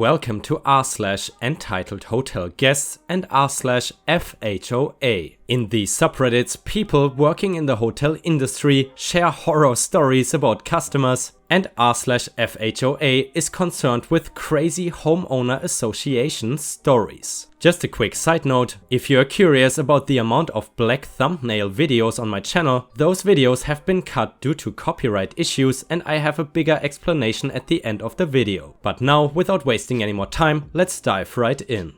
Welcome to r/entitled hotel guests and r/FHOA. In these subreddits, people working in the hotel industry share horror stories about customers, and r/FHOA is concerned with crazy homeowner association stories. Just a quick side note, if you're curious about the amount of black thumbnail videos on my channel, those videos have been cut due to copyright issues and I have a bigger explanation at the end of the video. But now, without wasting any more time, let's dive right in.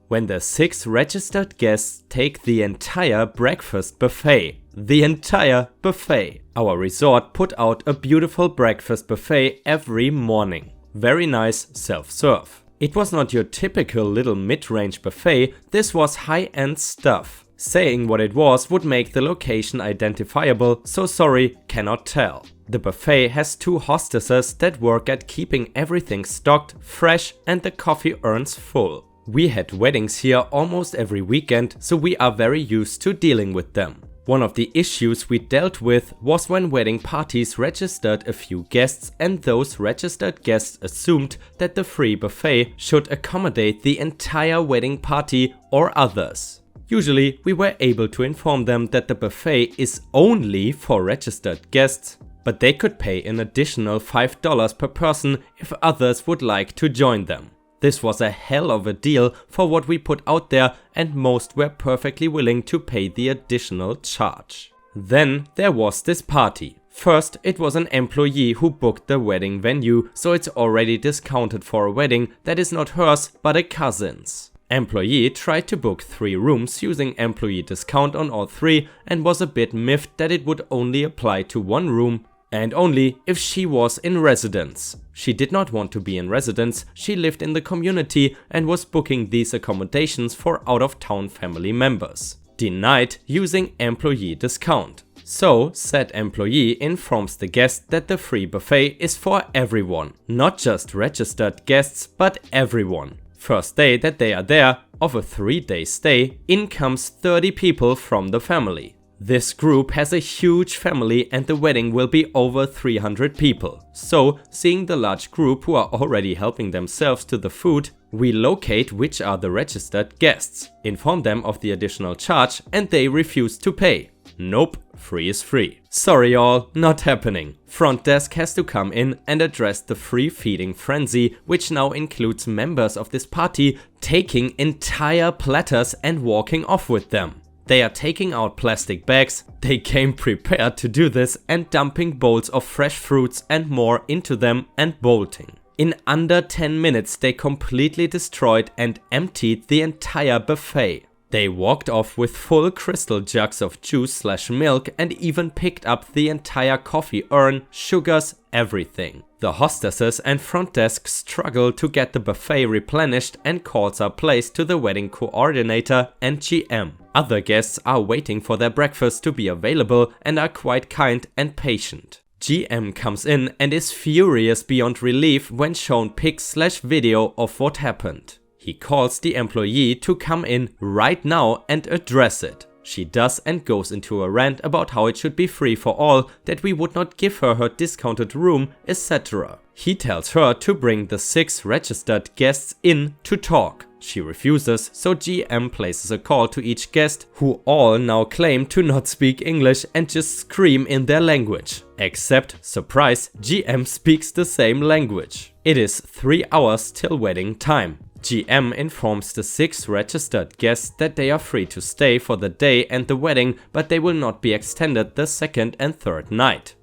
When the 6 registered guests take the entire breakfast buffet. The entire buffet. Our resort put out a beautiful breakfast buffet every morning. Very nice self-serve. It was not your typical little mid-range buffet, this was high-end stuff. Saying what it was would make the location identifiable, so sorry, cannot tell. The buffet has 2 hostesses that work at keeping everything stocked, fresh, and the coffee urns full. We had weddings here almost every weekend, so we are very used to dealing with them. One of the issues we dealt with was when wedding parties registered a few guests and those registered guests assumed that the free buffet should accommodate the entire wedding party or others. Usually we were able to inform them that the buffet is only for registered guests, but they could pay an additional $5 per person if others would like to join them. This was a hell of a deal for what we put out there, and most were perfectly willing to pay the additional charge. Then there was this party. First, it was an employee who booked the wedding venue, so it's already discounted for a wedding that is not hers but a cousin's. Employee tried to book 3 rooms using employee discount on all 3 and was a bit miffed that it would only apply to 1 room. And only if she was in residence. She did not want to be in residence, she lived in the community and was booking these accommodations for out-of-town family members. Denied using employee discount. So, said employee informs the guest that the free buffet is for everyone. Not just registered guests, but everyone. First day that they are there, of a 3-day stay, in comes 30 people from the family. This group has a huge family and the wedding will be over 300 people. So, seeing the large group who are already helping themselves to the food, we locate which are the registered guests, inform them of the additional charge and they refuse to pay. Nope, free is free. Sorry y'all, not happening. Front desk has to come in and address the free feeding frenzy, which now includes members of this party taking entire platters and walking off with them. They are taking out plastic bags, they came prepared to do this, and dumping bowls of fresh fruits and more into them and bolting. In under 10 minutes they completely destroyed and emptied the entire buffet. They walked off with full crystal jugs of juice/milk and even picked up the entire coffee urn, sugars, everything. The hostesses and front desk struggle to get the buffet replenished and calls are placed to the wedding coordinator and GM. Other guests are waiting for their breakfast to be available and are quite kind and patient. GM comes in and is furious beyond relief when shown pics/video of what happened. He calls the employee to come in right now and address it. She does and goes into a rant about how it should be free for all, that we would not give her discounted room, etc. He tells her to bring the 6 registered guests in to talk. She refuses, so GM places a call to each guest, who all now claim to not speak English and just scream in their language. Except, surprise, GM speaks the same language. It is 3 hours till wedding time. GM informs the 6 registered guests that they are free to stay for the day and the wedding, but they will not be extended the 2nd and 3rd night.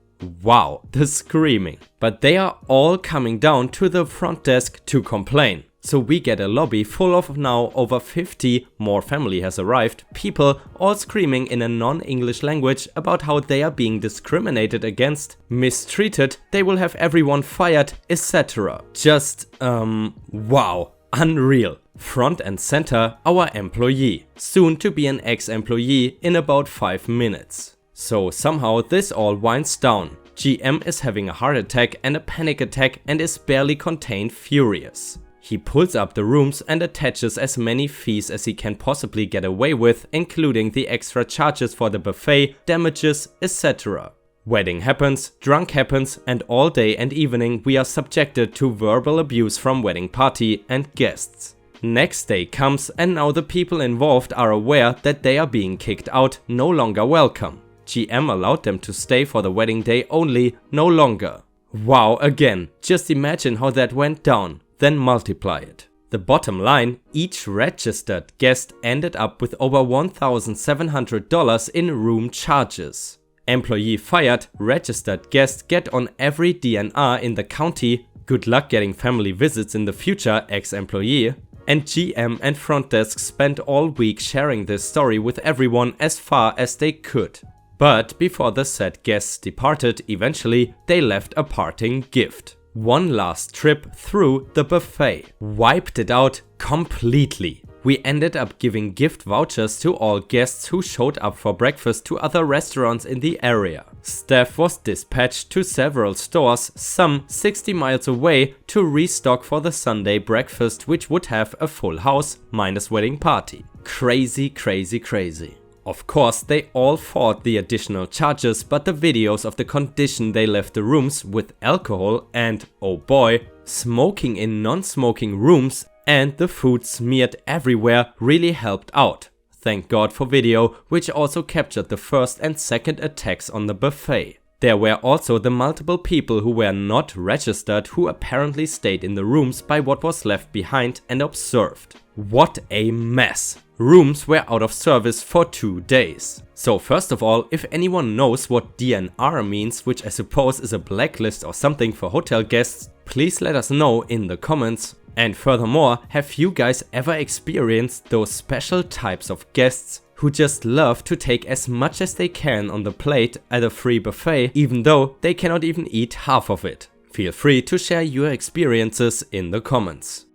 Wow, the screaming. But they are all coming down to the front desk to complain. So we get a lobby full of now over 50, more family has arrived, people all screaming in a non-English language about how they are being discriminated against, mistreated, they will have everyone fired, etc. Just, wow. Unreal. Front and center, our employee. Soon to be an ex-employee in about 5 minutes. So somehow this all winds down. GM is having a heart attack and a panic attack and is barely contained furious. He pulls up the rooms and attaches as many fees as he can possibly get away with, including the extra charges for the buffet, damages, etc. Wedding happens, drunk happens, and all day and evening we are subjected to verbal abuse from wedding party and guests. Next day comes and now the people involved are aware that they are being kicked out, no longer welcome. GM allowed them to stay for the wedding day only, no longer. Wow, again, just imagine how that went down, then multiply it. The bottom line, each registered guest ended up with over $1,700 in room charges. Employee fired, registered guests get on every DNR in the county, good luck getting family visits in the future, ex-employee. And GM and front desk spent all week sharing this story with everyone as far as they could. But before the said guests departed, eventually they left a parting gift. One last trip through the buffet. Wiped it out completely. We ended up giving gift vouchers to all guests who showed up for breakfast to other restaurants in the area. Staff was dispatched to several stores, some 60 miles away, to restock for the Sunday breakfast, which would have a full house minus wedding party. Crazy, crazy, crazy. Of course, they all fought the additional charges, but the videos of the condition they left the rooms with alcohol and, oh boy, smoking in non-smoking rooms and the food smeared everywhere really helped out. Thank God for video, which also captured the first and second attacks on the buffet. There were also the multiple people who were not registered who apparently stayed in the rooms by what was left behind and observed. What a mess! Rooms were out of service for 2 days. So first of all, if anyone knows what DNR means, which I suppose is a blacklist or something for hotel guests, please let us know in the comments. And furthermore, have you guys ever experienced those special types of guests who just love to take as much as they can on the plate at a free buffet, even though they cannot even eat half of it? Feel free to share your experiences in the comments.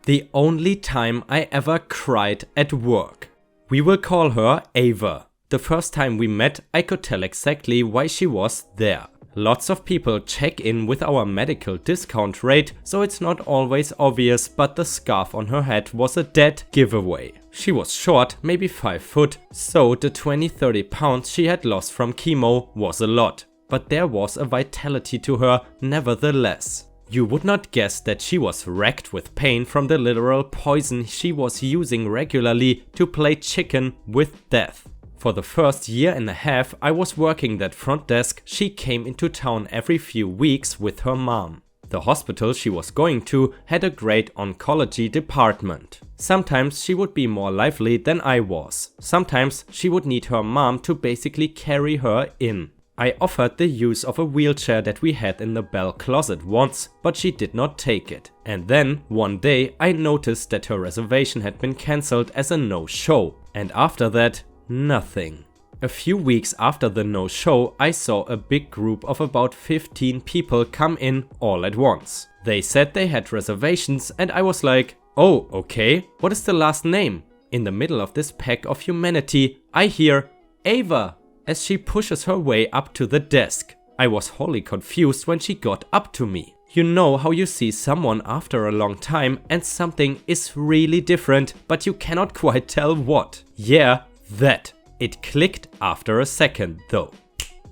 The only time I ever cried at work. We will call her Ava. The first time we met, I could tell exactly why she was there. Lots of people check in with our medical discount rate, so it's not always obvious, but the scarf on her head was a dead giveaway. She was short, maybe 5 foot, so the 20-30 pounds she had lost from chemo was a lot. But there was a vitality to her nevertheless. You would not guess that she was wrecked with pain from the literal poison she was using regularly to play chicken with death. For the first year and a half I was working that front desk, she came into town every few weeks with her mom. The hospital she was going to had a great oncology department. Sometimes she would be more lively than I was. Sometimes she would need her mom to basically carry her in. I offered the use of a wheelchair that we had in the bell closet once, but she did not take it. And then, one day, I noticed that her reservation had been cancelled as a no-show. And after that, nothing. A few weeks after the no-show, I saw a big group of about 15 people come in all at once. They said they had reservations and I was like, oh, okay, what is the last name? In the middle of this pack of humanity, I hear Ava as she pushes her way up to the desk. I was wholly confused when she got up to me. You know how you see someone after a long time and something is really different, but you cannot quite tell what. Yeah, that. It clicked after a second though.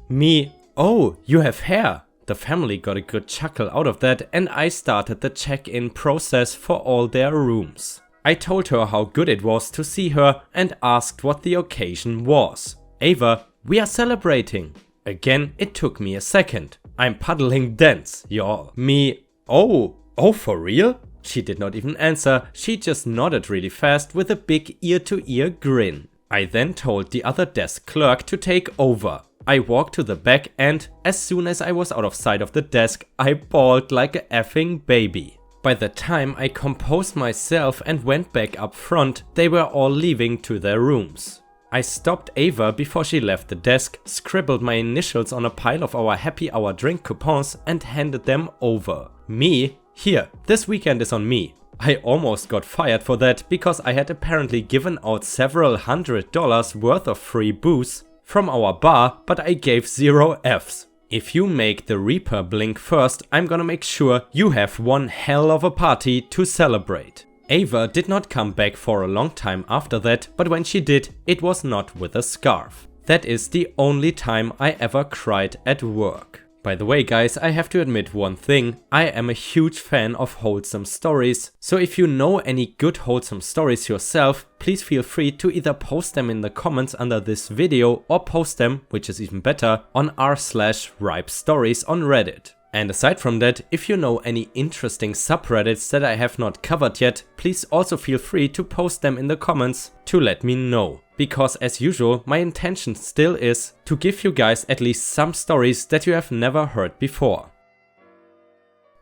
Me, oh, you have hair. The family got a good chuckle out of that and I started the check-in process for all their rooms. I told her how good it was to see her and asked what the occasion was. Ava, we are celebrating. Again, it took me a second. I'm puddling dents, y'all. Me, oh, for real? She did not even answer, she just nodded really fast with a big ear-to-ear grin. I then told the other desk clerk to take over. I walked to the back and, as soon as I was out of sight of the desk, I bawled like a effing baby. By the time I composed myself and went back up front, they were all leaving to their rooms. I stopped Ava before she left the desk, scribbled my initials on a pile of our happy hour drink coupons and handed them over. Me? Here, this weekend is on me. I almost got fired for that because I had apparently given out several $100 worth of free booze from our bar, but I gave 0 Fs. If you make the Reaper blink first, I'm gonna make sure you have one hell of a party to celebrate. Ava did not come back for a long time after that, but when she did, it was not with a scarf. That is the only time I ever cried at work. By the way guys, I have to admit one thing, I am a huge fan of wholesome stories, so if you know any good wholesome stories yourself, please feel free to either post them in the comments under this video or post them, which is even better, on r/ripestories on Reddit. And aside from that, if you know any interesting subreddits that I have not covered yet, please also feel free to post them in the comments to let me know. Because as usual, my intention still is to give you guys at least some stories that you have never heard before.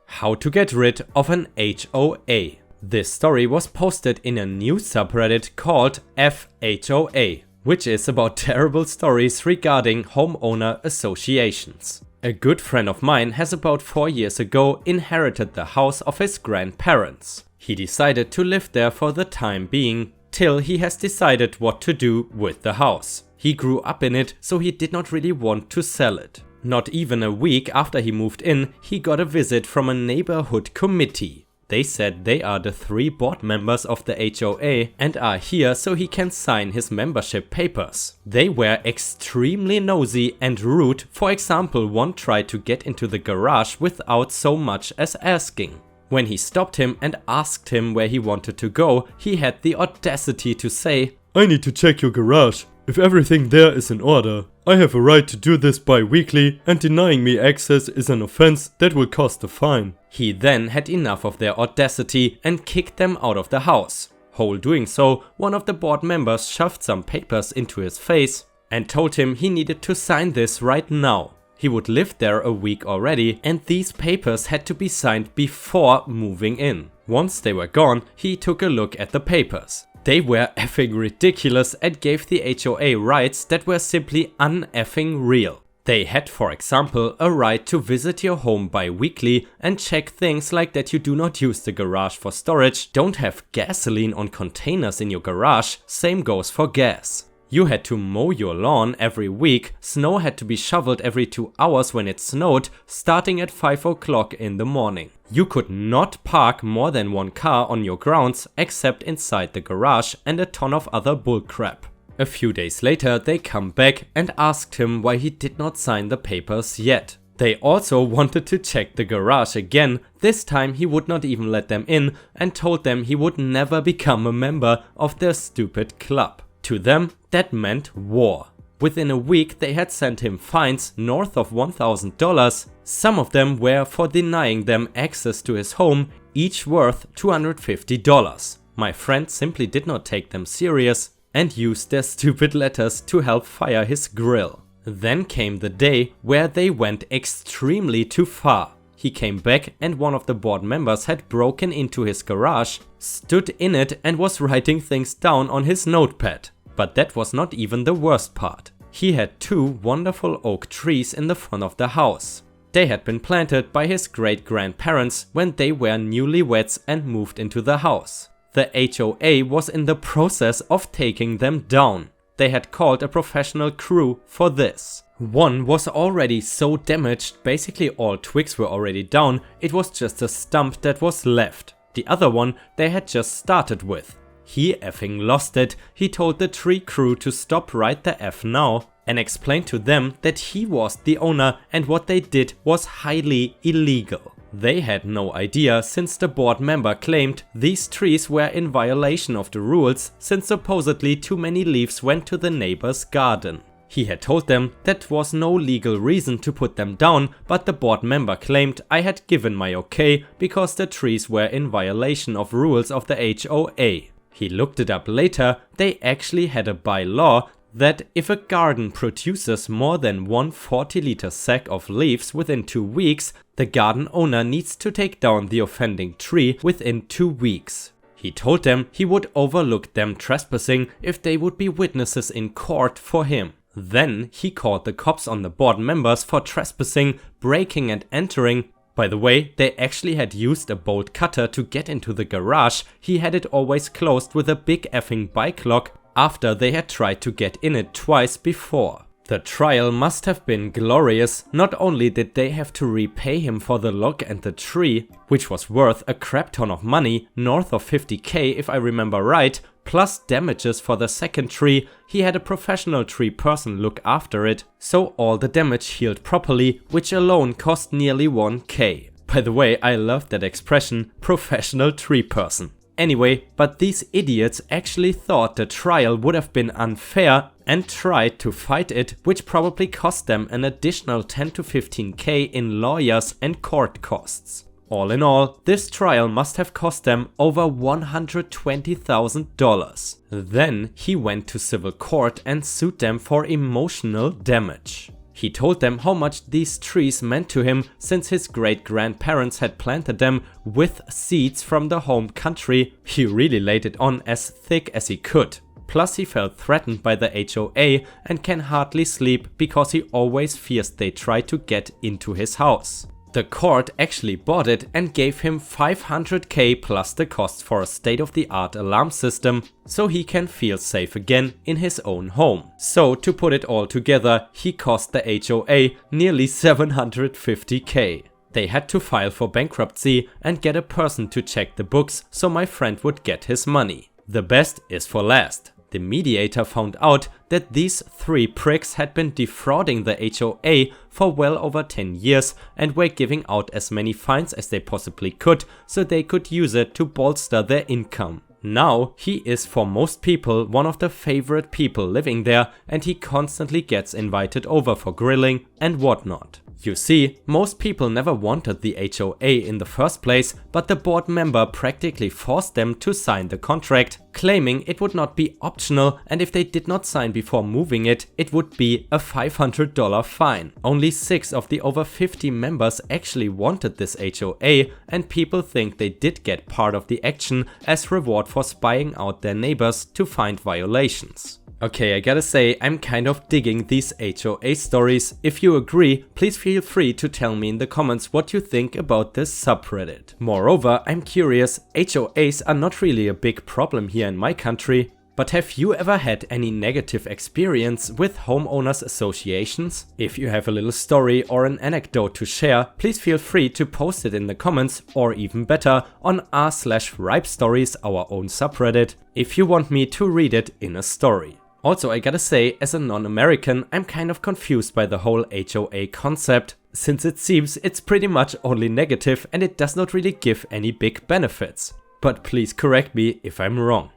How to get rid of an HOA. This story was posted in a new subreddit called FHOA, which is about terrible stories regarding homeowner associations. A good friend of mine has about 4 years ago inherited the house of his grandparents. He decided to live there for the time being, till he has decided what to do with the house. He grew up in it, so he did not really want to sell it. Not even a week after he moved in, he got a visit from a neighborhood committee. They said they are the 3 board members of the HOA and are here so he can sign his membership papers. They were extremely nosy and rude. For example, one tried to get into the garage without so much as asking. When he stopped him and asked him where he wanted to go, he had the audacity to say, "I need to check your garage. If everything there is in order, I have a right to do this bi-weekly, and denying me access is an offense that will cost a fine." He then had enough of their audacity and kicked them out of the house. While doing so, one of the board members shoved some papers into his face and told him he needed to sign this right now. He would live there a week already, and these papers had to be signed before moving in. Once they were gone, he took a look at the papers. They were effing ridiculous and gave the HOA rights that were simply un-effing real. They had, for example, a right to visit your home bi-weekly and check things like that you do not use the garage for storage, don't have gasoline on containers in your garage, same goes for gas. You had to mow your lawn every week, snow had to be shoveled every 2 hours when it snowed, starting at 5 o'clock in the morning. You could not park more than 1 car on your grounds except inside the garage, and a ton of other bullcrap. A few days later they come back and asked him why he did not sign the papers yet. They also wanted to check the garage again. This time he would not even let them in and told them he would never become a member of their stupid club. To them, that meant war. Within a week they had sent him fines north of $1,000. Some of them were for denying them access to his home, each worth $250. My friend simply did not take them serious and used their stupid letters to help fire his grill. Then came the day where they went extremely too far. He came back and one of the board members had broken into his garage, stood in it and was writing things down on his notepad. But that was not even the worst part. He had 2 wonderful oak trees in the front of the house. They had been planted by his great-grandparents when they were newlyweds and moved into the house. The HOA was in the process of taking them down. They had called a professional crew for this. One was already so damaged, basically all twigs were already down, it was just a stump that was left. The other one they had just started with. He effing lost it. He told the tree crew to stop right the F now and explained to them that he was the owner and what they did was highly illegal. They had no idea since the board member claimed these trees were in violation of the rules since supposedly too many leaves went to the neighbor's garden. He had told them that was no legal reason to put them down, but the board member claimed I had given my okay because the trees were in violation of rules of the HOA. He looked it up later. They actually had a bylaw that if a garden produces more than 1 40-liter sack of leaves within 2 weeks, the garden owner needs to take down the offending tree within 2 weeks. He told them he would overlook them trespassing if they would be witnesses in court for him. Then he called the cops on the board members for trespassing, breaking and entering. By the way, they actually had used a bolt cutter to get into the garage. He had it always closed with a big effing bike lock after they had tried to get in it twice before. The trial must have been glorious. Not only did they have to repay him for the lock and the tree, which was worth a crap ton of money, north of 50k if I remember right, plus damages for the second tree. He had a professional tree person look after it, so all the damage healed properly, which alone cost nearly 1k. By the way, I love that expression, professional tree person. Anyway, but these idiots actually thought the trial would have been unfair and tried to fight it, which probably cost them an additional 10 to 15k in lawyers and court costs. All in all, this trial must have cost them over $120,000. Then he went to civil court and sued them for emotional damage. He told them how much these trees meant to him since his great-grandparents had planted them with seeds from the home country. He really laid it on as thick as he could. Plus he felt threatened by the HOA and can hardly sleep because he always fears they try to get into his house. The court actually bought it and gave him 500k plus the cost for a state-of-the-art alarm system so he can feel safe again in his own home. So to put it all together, he cost the HOA nearly 750k. They had to file for bankruptcy and get a person to check the books so my friend would get his money. The best is for last. The mediator found out that these 3 pricks had been defrauding the HOA for well over 10 years and were giving out as many fines as they possibly could so they could use it to bolster their income. Now he is for most people one of the favorite people living there and he constantly gets invited over for grilling and whatnot. You see, most people never wanted the HOA in the first place, but the board member practically forced them to sign the contract, claiming it would not be optional and if they did not sign before moving it, it would be a $500 fine. Only 6 of the over 50 members actually wanted this HOA and people think they did get part of the action as reward for spying out their neighbors to find violations. Okay, I gotta say, I'm kind of digging these HOA stories. If you agree, please feel free to tell me in the comments what you think about this subreddit. Moreover, I'm curious, HOAs are not really a big problem here in my country, but have you ever had any negative experience with homeowners associations? If you have a little story or an anecdote to share, please feel free to post it in the comments or even better on r/ripestories, our own subreddit, if you want me to read it in a story. Also, I gotta say, as a non-American, I'm kind of confused by the whole HOA concept, since it seems it's pretty much only negative and it does not really give any big benefits. But please correct me if I'm wrong.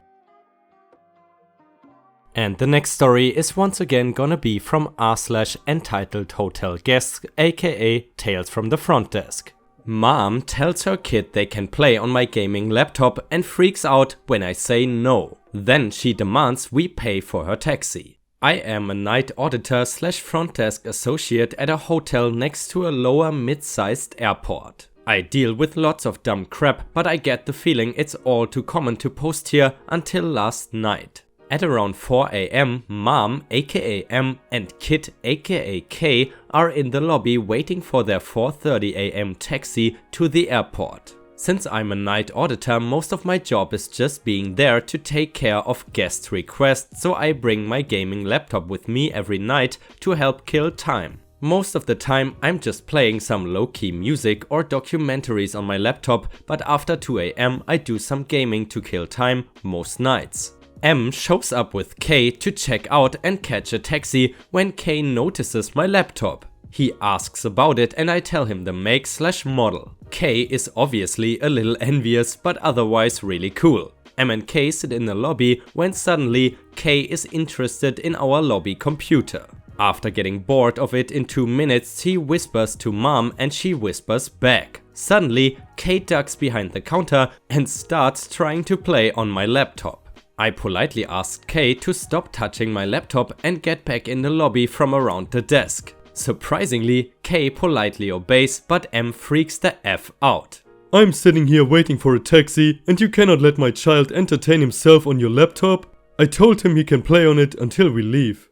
And the next story is once again gonna be from r/entitled hotel guest, aka Tales from the Front Desk. Mom tells her kid they can play on my gaming laptop and freaks out when I say no. Then she demands we pay for her taxi. I am a night auditor / front desk associate at a hotel next to a lower mid-sized airport. I deal with lots of dumb crap, but I get the feeling it's all too common to post here until last night. At around 4 AM, Mom, aka M, and Kid, aka K, are in the lobby waiting for their 4:30 AM taxi to the airport. Since I'm a night auditor, most of my job is just being there to take care of guest requests, so I bring my gaming laptop with me every night to help kill time. Most of the time I'm just playing some low-key music or documentaries on my laptop, but after 2 AM I do some gaming to kill time most nights. M shows up with K to check out and catch a taxi when K notices my laptop. He asks about it and I tell him the make/model. K is obviously a little envious but otherwise really cool. M and K sit in the lobby when suddenly K is interested in our lobby computer. After getting bored of it in 2 minutes, he whispers to Mom and she whispers back. Suddenly, K ducks behind the counter and starts trying to play on my laptop. I politely asked K to stop touching my laptop and get back in the lobby from around the desk. Surprisingly, K politely obeys, but M freaks the F out. I'm sitting here waiting for a taxi and you cannot let my child entertain himself on your laptop? I told him he can play on it until we leave.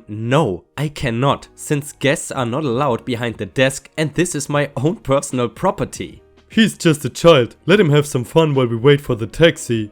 No, I cannot, since guests are not allowed behind the desk and this is my own personal property. He's just a child, let him have some fun while we wait for the taxi.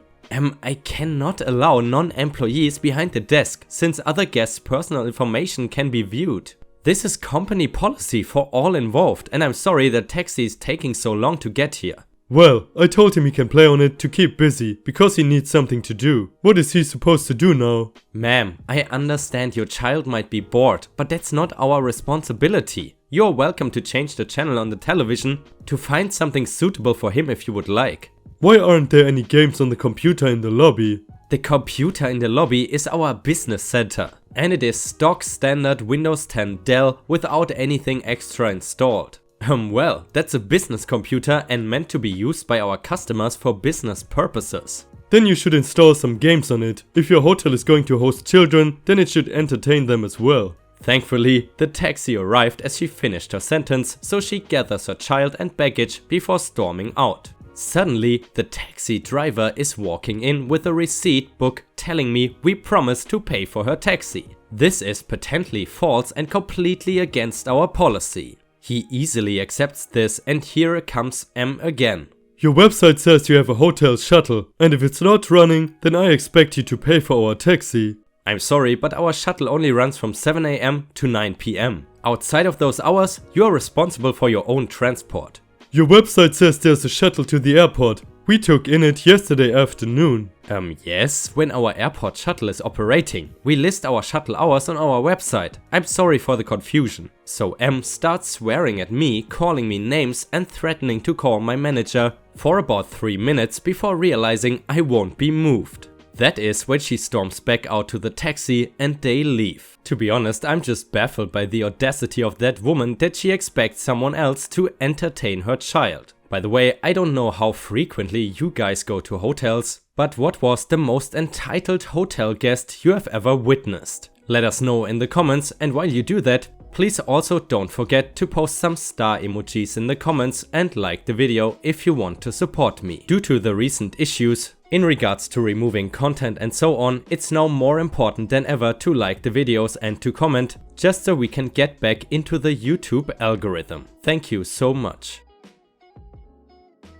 I cannot allow non-employees behind the desk, since other guests' personal information can be viewed. This is company policy for all involved and I'm sorry that taxi is taking so long to get here. Well, I told him he can play on it to keep busy, because he needs something to do. What is he supposed to do now? Ma'am, I understand your child might be bored, but that's not our responsibility. You're welcome to change the channel on the television to find something suitable for him if you would like. Why aren't there any games on the computer in the lobby? The computer in the lobby is our business center, and it is stock standard Windows 10 Dell without anything extra installed. Well, that's a business computer and meant to be used by our customers for business purposes. Then you should install some games on it. If your hotel is going to host children, then it should entertain them as well. Thankfully, the taxi arrived as she finished her sentence, so she gathers her child and baggage before storming out. Suddenly, the taxi driver is walking in with a receipt book telling me we promised to pay for her taxi. This is patently false and completely against our policy. He easily accepts this, and here comes M again. Your website says you have a hotel shuttle, and if it's not running, then I expect you to pay for our taxi. I'm sorry, but our shuttle only runs from 7 AM to 9 PM. Outside of those hours, you're responsible for your own transport. Your website says there's a shuttle to the airport. We took in it yesterday afternoon. Yes, when our airport shuttle is operating. We list our shuttle hours on our website. I'm sorry for the confusion. So M starts swearing at me, calling me names and threatening to call my manager for about 3 minutes before realizing I won't be moved. That is when she storms back out to the taxi and they leave. To be honest, I'm just baffled by the audacity of that woman that she expects someone else to entertain her child. By the way, I don't know how frequently you guys go to hotels, but what was the most entitled hotel guest you have ever witnessed? Let us know in the comments, and while you do that, please also don't forget to post some star emojis in the comments and like the video if you want to support me. Due to the recent issues in regards to removing content and so on, it's now more important than ever to like the videos and to comment, just so we can get back into the YouTube algorithm. Thank you so much.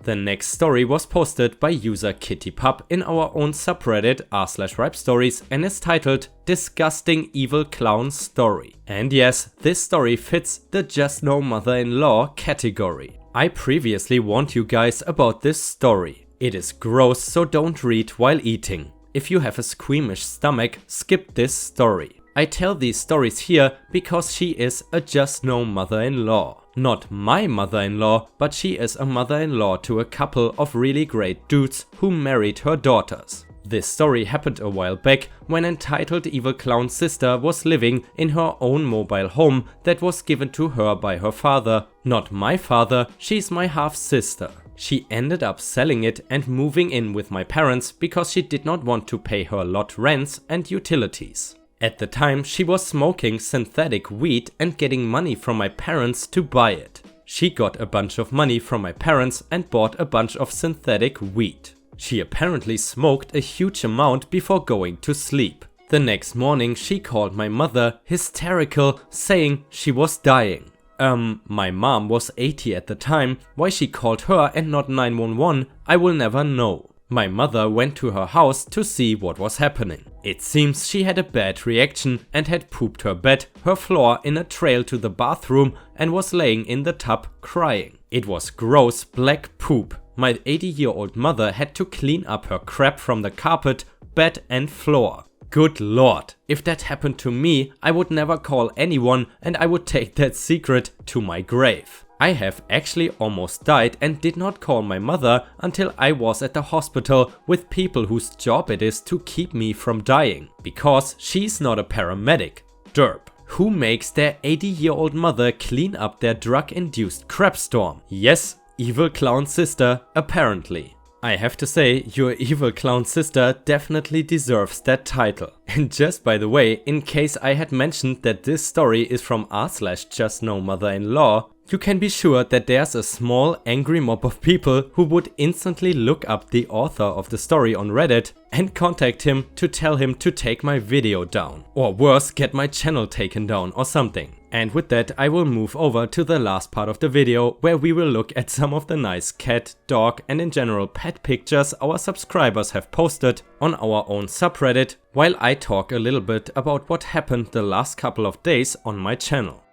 The next story was posted by user KittyPup in our own subreddit r/ripstories and is titled Disgusting Evil Clown Story. And yes, this story fits the Just No Mother-in-Law category. I previously warned you guys about this story. It is gross, so don't read while eating. If you have a squeamish stomach, skip this story. I tell these stories here because she is a Just No Mother-in-Law. Not my mother-in-law, but she is a mother-in-law to a couple of really great dudes who married her daughters. This story happened a while back when entitled evil clown sister was living in her own mobile home that was given to her by her father. Not my father, she's my half-sister. She ended up selling it and moving in with my parents because she did not want to pay her lot rents and utilities. At the time, she was smoking synthetic weed and getting money from my parents to buy it. She got a bunch of money from my parents and bought a bunch of synthetic weed. She apparently smoked a huge amount before going to sleep. The next morning, she called my mother, hysterical, saying she was dying. My mom was 80 at the time. Why she called her and not 911, I will never know. My mother went to her house to see what was happening. It seems she had a bad reaction and had pooped her bed, her floor in a trail to the bathroom and was laying in the tub crying. It was gross black poop. My 80-year-old mother had to clean up her crap from the carpet, bed and floor. Good lord, if that happened to me, I would never call anyone and I would take that secret to my grave. I have actually almost died and did not call my mother until I was at the hospital with people whose job it is to keep me from dying, because she's not a paramedic. Derp. Who makes their 80-year-old mother clean up their drug-induced crap storm? Yes, evil clown sister, apparently. I have to say, your evil clown sister definitely deserves that title. And just by the way, in case I had mentioned that this story is from r/JustNoMother-in-Law, you can be sure that there's a small angry mob of people who would instantly look up the author of the story on Reddit and contact him to tell him to take my video down. Or worse, get my channel taken down or something. And with that, I will move over to the last part of the video where we will look at some of the nice cat, dog and in general pet pictures our subscribers have posted on our own subreddit, while I talk a little bit about what happened the last couple of days on my channel.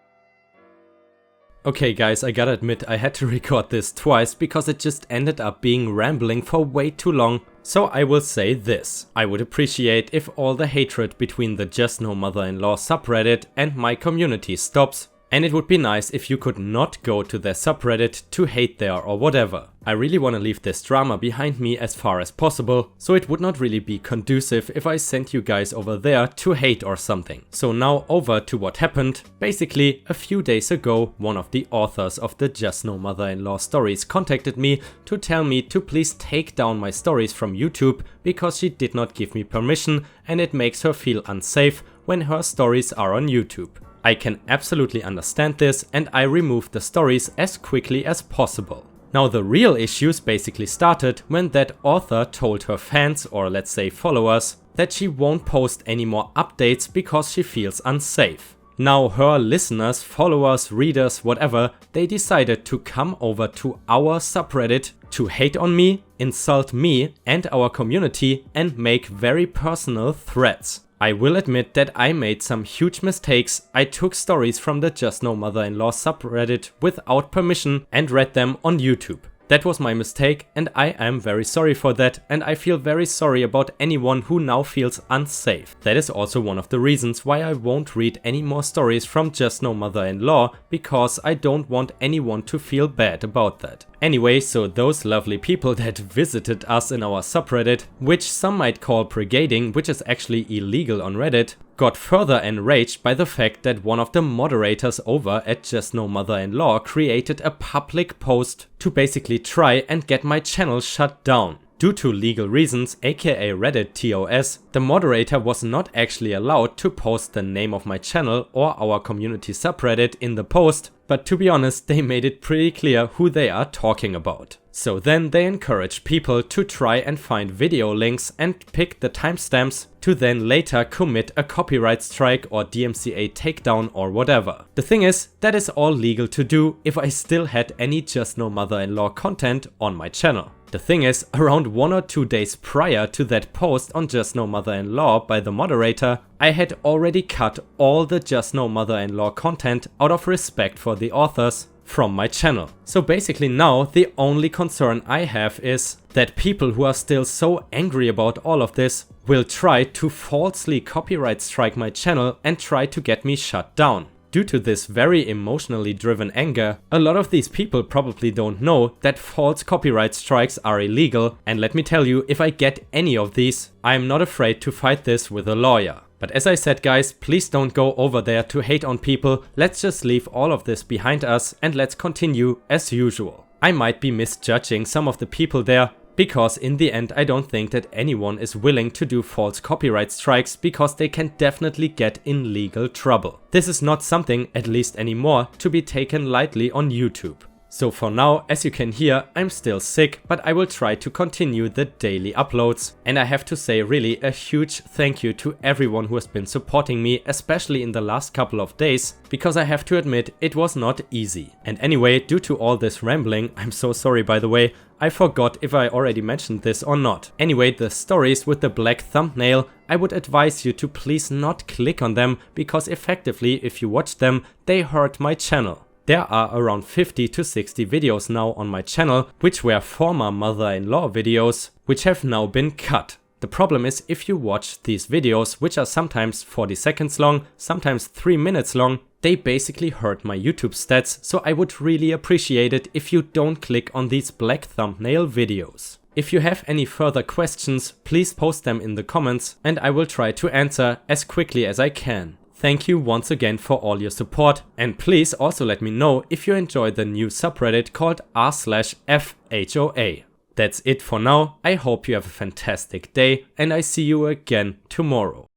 Okay guys, I gotta admit I had to record this twice because it just ended up being rambling for way too long. So I will say this: I would appreciate if all the hatred between the JustNoMother-in-law subreddit and my community stops. And it would be nice if you could not go to their subreddit to hate there or whatever. I really want to leave this drama behind me as far as possible, so it would not really be conducive if I sent you guys over there to hate or something. So now over to what happened. Basically, a few days ago, one of the authors of the JustNoMother-in-law stories contacted me to tell me to please take down my stories from YouTube because she did not give me permission and it makes her feel unsafe when her stories are on YouTube. I can absolutely understand this and I removed the stories as quickly as possible. Now the real issues basically started when that author told her fans, or let's say followers, that she won't post any more updates because she feels unsafe. Now her listeners, followers, readers, whatever, they decided to come over to our subreddit to hate on me, insult me and our community and make very personal threats. I will admit that I made some huge mistakes. I took stories from the JustNoMother-in-law subreddit without permission and read them on YouTube. That was my mistake and I am very sorry for that, and I feel very sorry about anyone who now feels unsafe. That is also one of the reasons why I won't read any more stories from JustNoMother-in-law, because I don't want anyone to feel bad about that. Anyway, so those lovely people that visited us in our subreddit, which some might call brigading, which is actually illegal on Reddit, got further enraged by the fact that one of the moderators over at JustNoMother-in-law created a public post to basically try and get my channel shut down. Due to legal reasons, aka Reddit TOS, the moderator was not actually allowed to post the name of my channel or our community subreddit in the post, but to be honest, they made it pretty clear who they are talking about. So then they encouraged people to try and find video links and pick the timestamps to then later commit a copyright strike or DMCA takedown or whatever. The thing is, that is all legal to do if I still had any JustNoMother-in-law content on my channel. The thing is, around 1 or 2 days prior to that post on JustNoMother-in-law by the moderator, I had already cut all the JustNoMother-in-law content out of respect for the authors from my channel. So basically now the only concern I have is that people who are still so angry about all of this will try to falsely copyright strike my channel and try to get me shut down. Due to this very emotionally driven anger, a lot of these people probably don't know that false copyright strikes are illegal, and let me tell you, if I get any of these, I am not afraid to fight this with a lawyer. But as I said guys, please don't go over there to hate on people. Let's just leave all of this behind us and let's continue as usual. I might be misjudging some of the people there, because in the end I don't think that anyone is willing to do false copyright strikes, because they can definitely get in legal trouble. This is not something, at least anymore, to be taken lightly on YouTube. So for now, as you can hear, I'm still sick, but I will try to continue the daily uploads. And I have to say really a huge thank you to everyone who has been supporting me, especially in the last couple of days, because I have to admit it was not easy. And anyway, due to all this rambling, I'm so sorry by the way, I forgot if I already mentioned this or not. Anyway, the stories with the black thumbnail, I would advise you to please not click on them, because effectively if you watch them, they hurt my channel. There are around 50 to 60 videos now on my channel, which were former mother-in-law videos, which have now been cut. The problem is, if you watch these videos, which are sometimes 40 seconds long, sometimes 3 minutes long, they basically hurt my YouTube stats, so I would really appreciate it if you don't click on these black thumbnail videos. If you have any further questions, please post them in the comments and I will try to answer as quickly as I can. Thank you once again for all your support, and please also let me know if you enjoy the new subreddit called r/FHOA. That's it for now. I hope you have a fantastic day and I see you again tomorrow.